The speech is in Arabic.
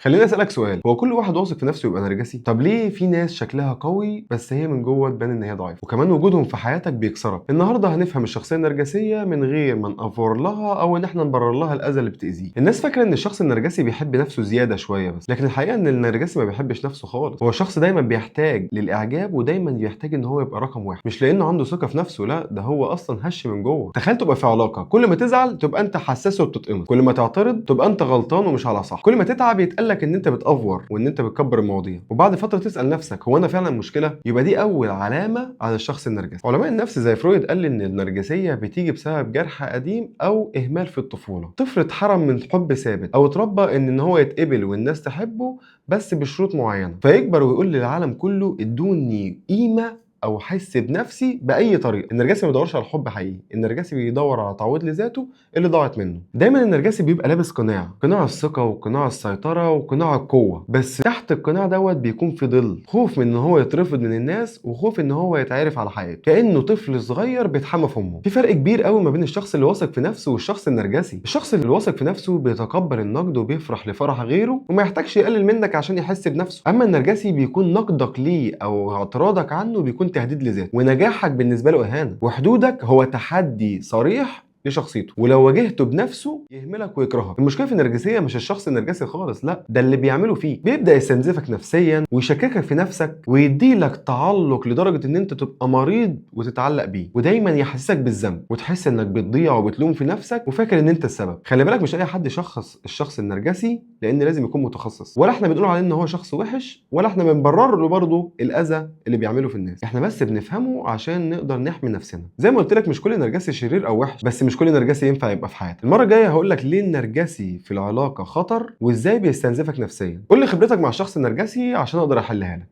خليني اسالك سؤال، هو كل واحد واثق في نفسه يبقى نرجسي؟ طب ليه في ناس شكلها قوي بس هي من جوه تبان ان هي ضعيفه، وكمان وجودهم في حياتك بيكسرك؟ النهارده هنفهم الشخصيه النرجسيه من غير ما نأفور لها او ان احنا نبرر لها الاذى اللي بتاذيه. الناس فاكره ان الشخص النرجسي بيحب نفسه زياده شويه بس، لكن الحقيقه ان النرجسي ما بيحبش نفسه خالص. هو الشخص دايما بيحتاج للاعجاب ودايما بيحتاج ان هو يبقى رقم واحد، مش لانه عنده ثقه في نفسه، لا ده هو اصلا هش من جوه. تخيل تبقى في علاقه كل ما تزعل تبقى انت حساس وبتتقمص، كل ما تعترض تبقى انت غلطان ومش على صح، كل ما تتعب يتقال ان انت بتأفور وان انت بتكبر المواضيع، وبعد فتره تسال نفسك هو انا فعلا مشكله؟ يبقى دي اول علامه على الشخص النرجسي. علماء النفس زي فرويد قال ان النرجسيه بتيجي بسبب جرح قديم او اهمال في الطفوله. طفل اتحرم من حب ثابت او اتربى ان هو يتقبل والناس تحبه بس بشروط معينه، فيكبر ويقول للعالم كله ادوني قيمه او احس بنفسي باي طريقه. النرجسي ما بيدورش على الحب حقيقي، النرجسي بيدور على تعويض لذاته اللي ضاعت منه. دايما النرجسي بيبقى لابس قناع الثقه وقناع السيطره وقناع القوه، بس تحت القناع دوت بيكون في ظل خوف من ان هو يترفض من الناس وخوف ان هو يتعرف على حياته، كانه طفل صغير بيتحمى في امه. في فرق كبير قوي ما بين الشخص اللي واثق في نفسه والشخص النرجسي. الشخص اللي واثق في نفسه بيتقبل النقد وبيفرح لفرح غيره وما يحتاجش يقلل منك عشان يحس بنفسه، اما النرجسي بيكون نقدك ليه او اعتراضك عنه بيكون تهديد لذاته، ونجاحك بالنسبه له اهانه، وحدودك هو تحدي صريح لشخصيته، ولو واجهته بنفسه يهملك ويكرهك. المشكله في النرجسيه مش الشخص النرجسي خالص، لا ده اللي بيعمله فيه. بيبدا يستنزفك نفسيا ويشككك في نفسك ويديلك تعلق لدرجه ان انت تبقى مريض وتتعلق بيه، ودايما يحسسك بالذنب وتحس انك بتضيع وبتلوم في نفسك وفاكر ان انت السبب. خلي بالك مش اي حد يشخص الشخص النرجسي، لان لازم يكون متخصص، ولا احنا بنقول عليه ان هو شخص وحش ولا احنا بنبرر له برضه الاذى اللي بيعمله في الناس. احنا بس بنفهمه عشان نقدر نحمي نفسنا. زي ما قلت لك مش كل نرجسي شرير او وحش، بس مش كل نرجسي ينفع يبقى في حياتك. المره الجايه هقول لك ليه النرجسي في العلاقه خطر وازاي بيستنزفك نفسيا. قول لي خبرتك مع الشخص النرجسي عشان اقدر احلها لك.